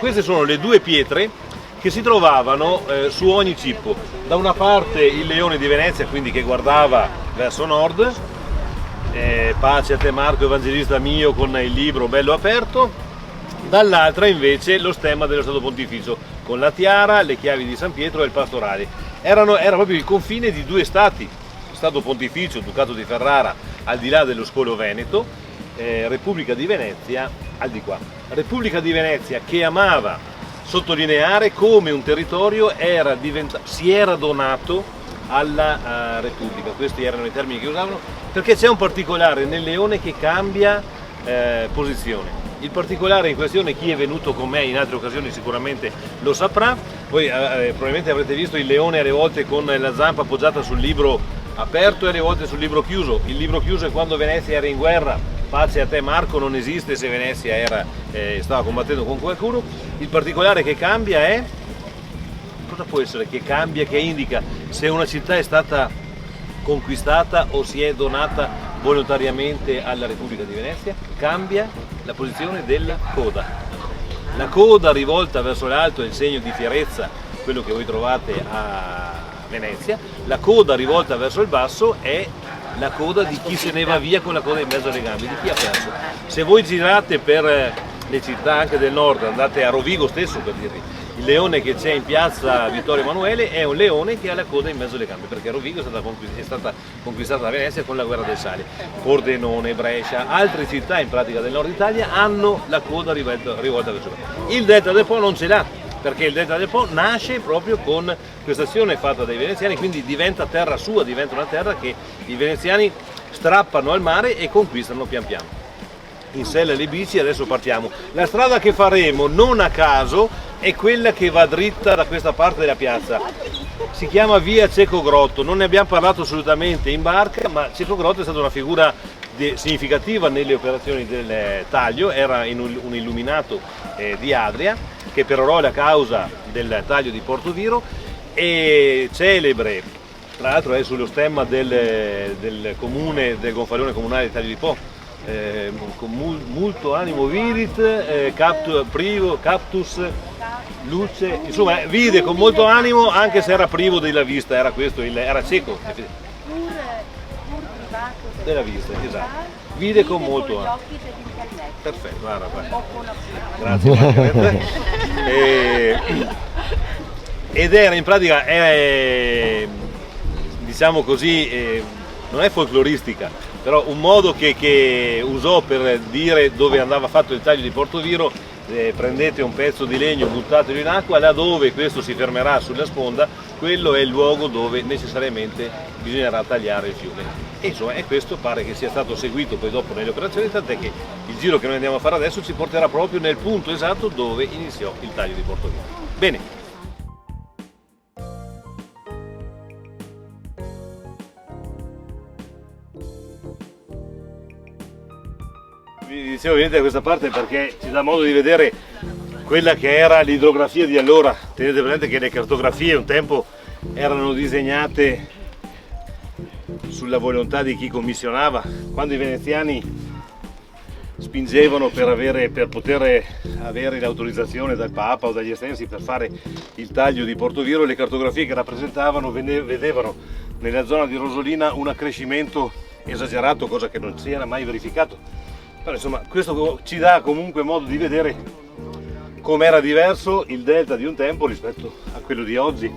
Queste sono le due pietre che si trovavano su ogni cippo. Da una parte il leone di Venezia, quindi che guardava verso nord, pace a te Marco, evangelista mio, con il libro bello aperto, dall'altra invece lo stemma dello Stato Pontificio, con la tiara, le chiavi di San Pietro e il pastorale. Era proprio il confine di due stati, Stato Pontificio, Ducato di Ferrara, al di là dello Scolo Veneto, Repubblica di Venezia, al di qua. Repubblica di Venezia che amava sottolineare come un territorio si era donato alla Repubblica, questi erano i termini che usavano, perché c'è un particolare nel leone che cambia posizione. Il particolare in questione, chi è venuto con me in altre occasioni sicuramente lo saprà. Voi probabilmente avrete visto il leone alle volte con la zampa appoggiata sul libro aperto e alle volte sul libro chiuso. Il libro chiuso è quando Venezia era in guerra, pace a te Marco, non esiste se Venezia stava combattendo con qualcuno. Il particolare che cambia è, cosa può essere che cambia, che indica se una città è stata conquistata o si è donata volontariamente alla Repubblica di Venezia? Cambia la posizione della coda. La coda rivolta verso l'alto è il segno di fierezza, quello che voi trovate a Venezia. La coda rivolta verso il basso è la coda di chi se ne va via con la coda in mezzo alle gambe, di chi ha perso. Se voi girate per le città anche del nord, andate a Rovigo stesso per dirvi, il leone che c'è in piazza Vittorio Emanuele è un leone che ha la coda in mezzo alle gambe, perché Rovigo è stata conquistata da Venezia con la guerra del sale. Pordenone, Brescia, altre città in pratica del nord Italia hanno la coda rivolta verso il basso. Il delta del Po non ce l'ha, perché il delta del Po nasce proprio con questa azione fatta dai veneziani, quindi diventa terra sua, diventa una terra che i veneziani strappano al mare e conquistano pian piano. In sella alle bici, adesso partiamo. La strada che faremo, non a caso, è quella che va dritta da questa parte della piazza. Si chiama via Cecco Grotto, non ne abbiamo parlato assolutamente in barca, ma Cecco Grotto è stata una figura significativa nelle operazioni del taglio, era un illuminato di Adria, che perorò la causa del taglio di Portoviro, e celebre, tra l'altro è sullo stemma del comune, del gonfalone comunale di Taglio di Po, con molto animo vidit, cactus, luce, insomma vide con molto animo anche se era privo della vista, era questo, era cieco della vista, esatto, vide con molto animo. Perfetto, guarda. Grazie Margaretta. Ed era in pratica, diciamo così, non è folcloristica, però un modo che usò per dire dove andava fatto il taglio di Portoviro: prendete un pezzo di legno, buttatelo in acqua, là dove questo si fermerà sulla sponda, quello è il luogo dove necessariamente bisognerà tagliare il fiume. E insomma, e questo pare che sia stato seguito poi dopo nelle operazioni, tant'è che il giro che noi andiamo a fare adesso ci porterà proprio nel punto esatto dove iniziò il taglio di Portoviro. Bene. Vi dicevo, venite da questa parte perché ci dà modo di vedere quella che era l'idrografia di allora. Tenete presente che le cartografie un tempo erano disegnate sulla volontà di chi commissionava. Quando i veneziani spingevano per poter avere l'autorizzazione dal Papa o dagli estensi per fare il taglio di Portoviro, le cartografie che rappresentavano vedevano nella zona di Rosolina un accrescimento esagerato, cosa che non si era mai verificato. Però insomma, questo ci dà comunque modo di vedere com'era diverso il delta di un tempo rispetto a quello di oggi.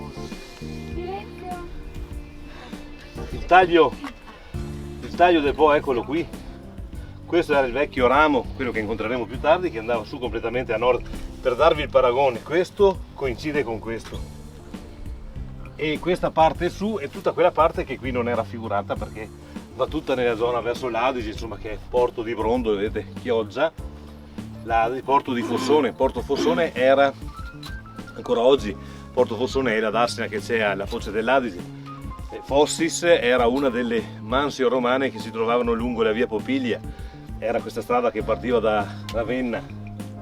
Il taglio del Po, eccolo qui. Questo era il vecchio ramo, quello che incontreremo più tardi, che andava su completamente a nord. Per darvi il paragone, questo coincide con questo. E questa parte su è tutta quella parte che qui non è raffigurata perché va tutta nella zona verso l'Adige, insomma, che è Porto di Brondo, vedete, Chioggia, Porto di Fossone. Porto Fossone era, ancora oggi, Porto Fossone è la darsena che c'è alla foce dell'Adige. Fossis era una delle mansio romane che si trovavano lungo la via Popiglia, era questa strada che partiva da Ravenna,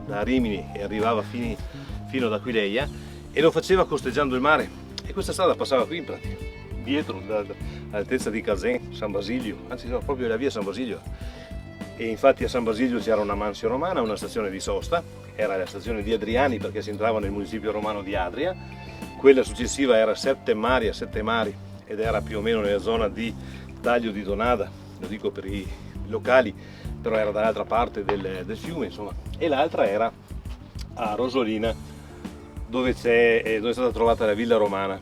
da Rimini e arrivava fino ad Aquileia, e lo faceva costeggiando il mare, e questa strada passava qui in pratica, dietro, all'altezza di Cazin, San Basilio, anzi no, proprio la via San Basilio. E infatti a San Basilio c'era una mansio romana, una stazione di sosta, era la stazione di Adriani perché si entrava nel municipio romano di Adria, quella successiva era Sette Mari ed era più o meno nella zona di Taglio di Donada, lo dico per i locali, però era dall'altra parte del fiume, insomma, e l'altra era a Rosolina, dove è stata trovata la villa romana,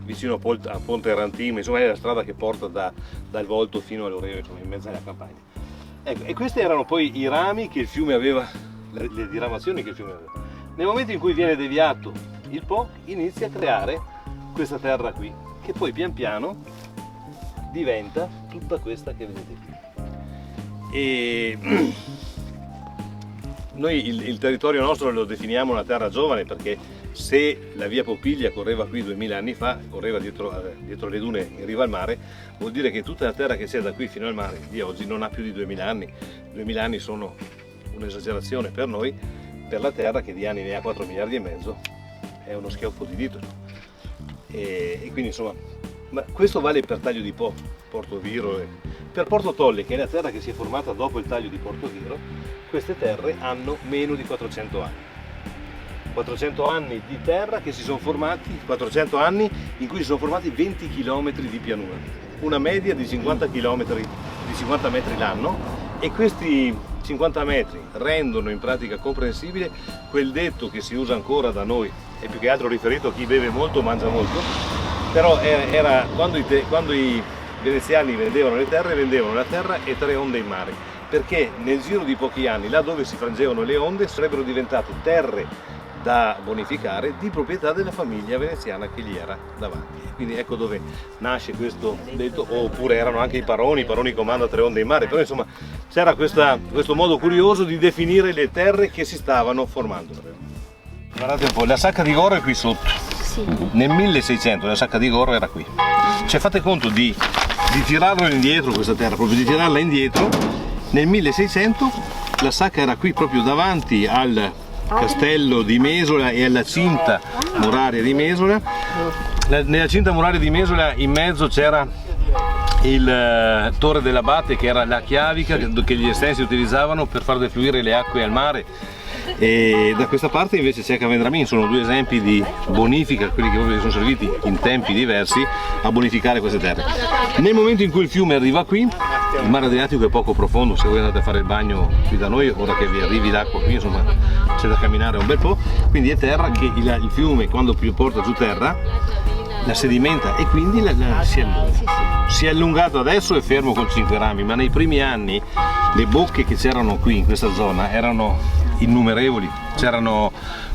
vicino a Ponte Rantimo, insomma è la strada che porta dal Volto fino all'Oreo, insomma in mezzo alla campagna. Ecco, e questi erano poi i rami che il fiume aveva, le diramazioni che il fiume aveva. Nel momento in cui viene deviato il Po, inizia a creare questa terra qui, che poi pian piano diventa tutta questa che vedete qui. E noi il territorio nostro lo definiamo una terra giovane perché se la via Popiglia correva qui 2000 anni fa, correva dietro le dune in riva al mare, vuol dire che tutta la terra che c'è da qui fino al mare di oggi non ha più di 2000 anni. 2000 anni sono un'esagerazione per noi, per la terra che di anni ne ha 4 miliardi e mezzo, è uno schioppo di dito. E quindi insomma, ma questo vale per Taglio di Po, Porto Viro, per Porto Tolle, che è la terra che si è formata dopo il taglio di Porto Viro. Queste terre hanno meno di 400 anni. 400 anni di terra che si sono formati, 400 anni in cui si sono formati 20 km di pianura, una media di 50 km, di 50 metri l'anno, e questi 50 metri rendono in pratica comprensibile quel detto che si usa ancora da noi, è più che altro riferito a chi beve molto, mangia molto, però era quando i veneziani vendevano le terre, vendevano la terra e 3 onde in mare, perché nel giro di pochi anni, là dove si frangevano le onde, sarebbero diventate terre da bonificare di proprietà della famiglia veneziana che gli era davanti. Quindi ecco dove nasce questo detto, oppure erano anche i paroni comanda 3 onde in mare, però insomma c'era questo modo curioso di definire le terre che si stavano formando. Guardate un po', la Sacca di Goro è qui sotto. Sì. Nel 1600 la Sacca di Goro era qui. Cioè fate conto di tirarla indietro questa terra, proprio di tirarla indietro. Nel 1600 la Sacca era qui proprio davanti al castello di Mesola e alla cinta muraria di Mesola. Nella cinta muraria di Mesola in mezzo c'era il Torre dell'Abate, che era la chiavica che gli estensi utilizzavano per far defluire le acque al mare, e da questa parte invece c'è Cavendramin. Sono 2 esempi di bonifica, quelli che proprio sono serviti in tempi diversi a bonificare queste terre. Nel momento in cui il fiume arriva qui, il mare Adriatico è poco profondo, se voi andate a fare il bagno qui da noi, ora che vi arrivi l'acqua qui, insomma c'è da camminare un bel po', quindi è terra che il fiume, quando porta giù terra, la sedimenta e quindi si allunga. Si è allungato, adesso è fermo con 5 rami, ma nei primi anni le bocche che c'erano qui in questa zona erano innumerevoli, c'erano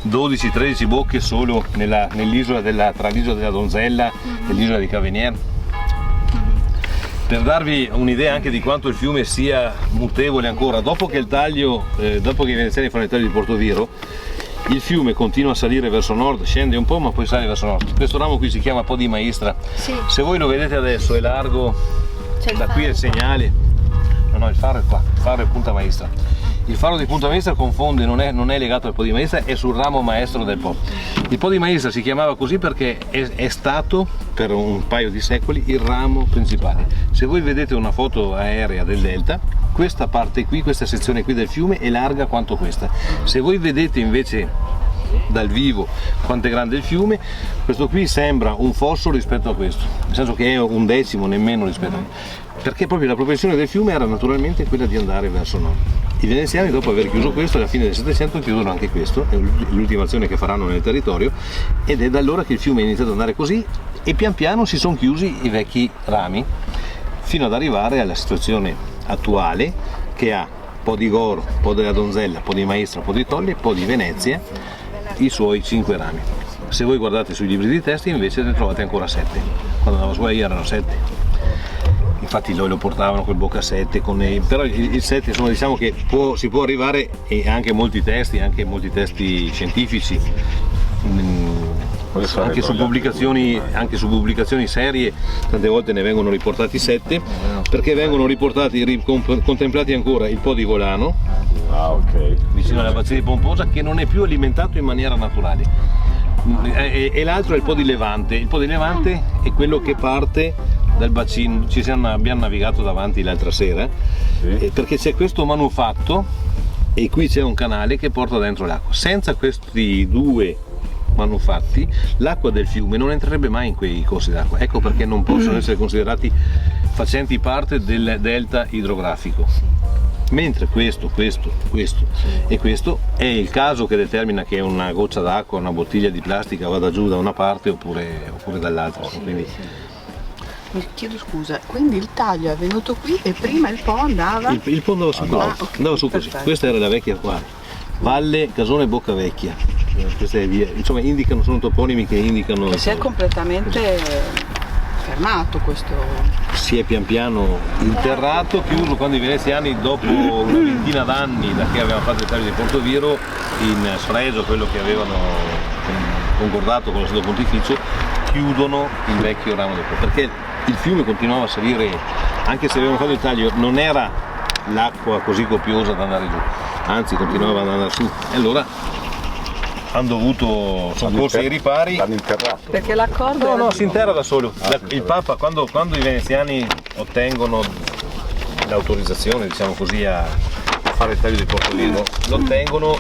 12-13 bocche solo nell'isola tra l'isola della Donzella e l'isola di Cavenier. Per darvi un'idea anche di quanto il fiume sia mutevole ancora, dopo che i veneziani fanno il taglio di Porto Viro, il fiume continua a salire verso nord, scende un po' ma poi sale verso nord. Questo ramo qui si chiama Po di Maistra. Sì. Se voi lo vedete adesso è largo, da qui è il segnale, no, il faro è qua, il faro è Punta Maistra. Il faro di Punta Maistra confonde, non è legato al Po di Maistra, è sul ramo maestro del Po. Il Po di Maistra si chiamava così perché è stato per un paio di secoli il ramo principale. Se voi vedete una foto aerea del delta, questa parte qui, questa sezione qui del fiume è larga quanto questa. Se voi vedete invece dal vivo quanto è grande il fiume, questo qui sembra un fosso rispetto a questo, nel senso che è un decimo nemmeno rispetto a perché proprio la propensione del fiume era naturalmente quella di andare verso nord. I veneziani, dopo aver chiuso questo, alla fine del Settecento chiudono anche questo, è l'ultima azione che faranno nel territorio, ed è da allora che il fiume è iniziato ad andare così e pian piano si sono chiusi i vecchi rami fino ad arrivare alla situazione attuale che ha Po di Goro, Po della Donzella, Po di Maistra, Po di Tolle, Po di Venezia, i suoi 5 rami. Se voi guardate sui libri di testi invece ne trovate ancora 7, quando andavo su io erano 7. Infatti lo portavano col bocca 7, però il 7 insomma, diciamo che si può arrivare, e anche molti testi scientifici, anche su pubblicazioni serie, tante volte ne vengono riportati 7, perché vengono contemplati ancora il Po di Volano, vicino all'abbazia di Pomposa, che non è più alimentato in maniera naturale, e l'altro è il Po di Levante. Il Po di Levante è quello che parte dal bacino, abbiamo navigato davanti l'altra sera, sì. Perché c'è questo manufatto e qui c'è un canale che porta dentro l'acqua. Senza questi due manufatti l'acqua del fiume non entrerebbe mai in quei corsi d'acqua, ecco perché non possono essere considerati facenti parte del delta idrografico. Mentre questo e questo è il caso che determina che una goccia d'acqua, una bottiglia di plastica vada giù da una parte oppure dall'altra. Quindi... Mi chiedo scusa, quindi il taglio è venuto qui e prima il Po andava? Il Po andava su così, okay, andava su così. Questa era la vecchia qua, Valle Casone Bocca Vecchia. Queste vie, insomma, sono toponimi che indicano. Che si è completamente fermato questo. Si è pian piano interrato, chiuso quando i veneziani, dopo una ventina d'anni da che avevano fatto il taglio di Portoviro, in sfregio quello che avevano concordato con lo Stato Pontificio, chiudono il vecchio ramo del Po, perché il fiume continuava a salire, anche se avevano fatto il taglio, non era l'acqua così copiosa da andare giù, anzi continuava ad andare su, e allora hanno dovuto soccorsi ai ripari. L'hanno interrato. Perché l'accordo? No, si interra da solo. Il Papa, quando i veneziani ottengono l'autorizzazione, diciamo così, a fare il taglio di Portoviro, lo ottengono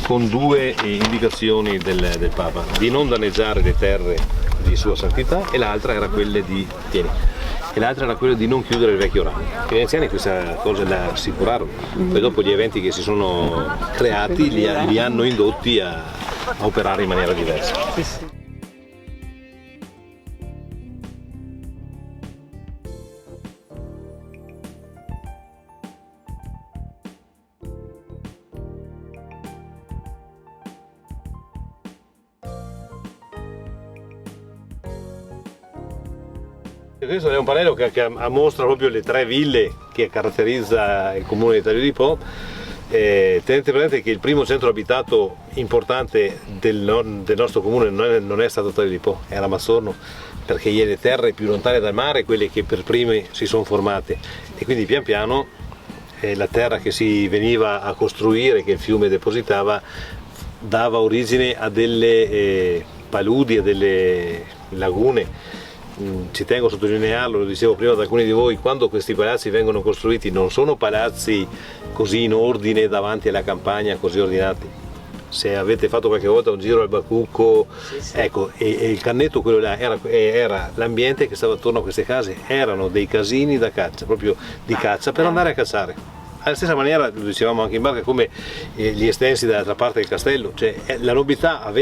con due indicazioni del Papa: di non danneggiare le terre di Sua Santità, e l'altra era quella di non chiudere il vecchio ramo. I veneziani questa cosa la assicurarono, poi dopo gli eventi che si sono creati li hanno indotti a operare in maniera diversa. Sì, sì. Questo è un pannello che mostra proprio le tre ville che caratterizza il comune di Taglio di Po. Tenete presente che il primo centro abitato importante del nostro comune non è stato Taglio di Po, era Mazzorno, perché le terre più lontane dal mare, quelle che per prime si sono formate, e quindi pian piano la terra che si veniva a costruire, che il fiume depositava, dava origine a delle paludi, a delle lagune. Ci tengo a sottolinearlo, lo dicevo prima ad alcuni di voi, quando questi palazzi vengono costruiti non sono palazzi così in ordine davanti alla campagna, così ordinati. Se avete fatto qualche volta un giro al Bacucco, sì. Ecco, e il Cannetto, quello là, era l'ambiente che stava attorno a queste case, erano dei casini da caccia, proprio di caccia, per andare a cacciare. Alla stessa maniera, lo dicevamo anche in barca, come gli estensi dall'altra parte del castello, cioè la nobiltà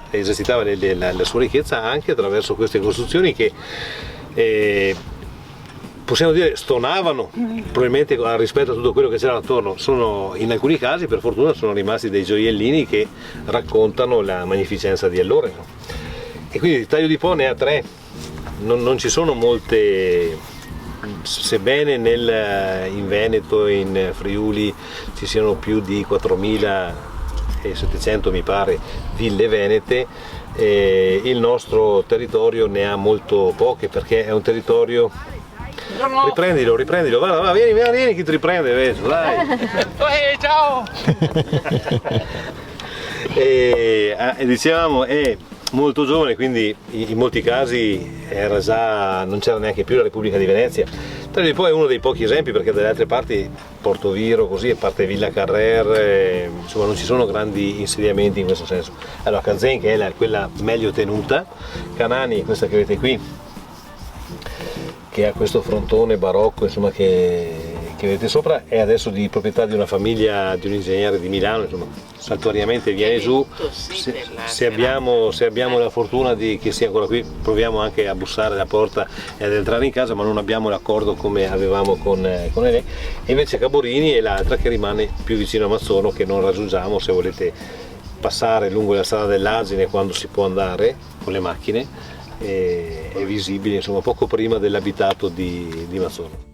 esercitava la sua ricchezza anche attraverso queste costruzioni che possiamo dire stonavano probabilmente rispetto a tutto quello che c'era attorno. In alcuni casi, per fortuna, sono rimasti dei gioiellini che raccontano la magnificenza di allora, no? E quindi il Taglio di Po ne ha tre, non ci sono molte. Sebbene in Veneto e in Friuli ci siano più di 4.700, mi pare, ville venete, il nostro territorio ne ha molto poche, perché è un territorio... Riprendilo, va, vieni chi ti riprende, adesso, dai! Ciao! Dicevamo, è molto giovane, quindi in molti casi non c'era neanche più la Repubblica di Venezia. Taglio di Po è uno dei pochi esempi, perché dalle altre parti, Portoviro, così, a parte Villa Carrer, insomma non ci sono grandi insediamenti in questo senso. Allora Canzen, che è quella meglio tenuta, Canani, questa che avete qui, che ha questo frontone barocco, insomma, che vedete sopra, è adesso di proprietà di una famiglia, di un ingegnere di Milano, insomma, saltuariamente viene giù. Se abbiamo la fortuna che sia ancora qui, proviamo anche a bussare alla porta e ad entrare in casa, ma non abbiamo l'accordo come avevamo con lei. E invece Caborini è l'altra che rimane più vicino a Mazzorno, che non raggiungiamo. Se volete passare lungo la strada dell'Asine, quando si può andare con le macchine, è visibile, insomma, poco prima dell'abitato di Mazzorno.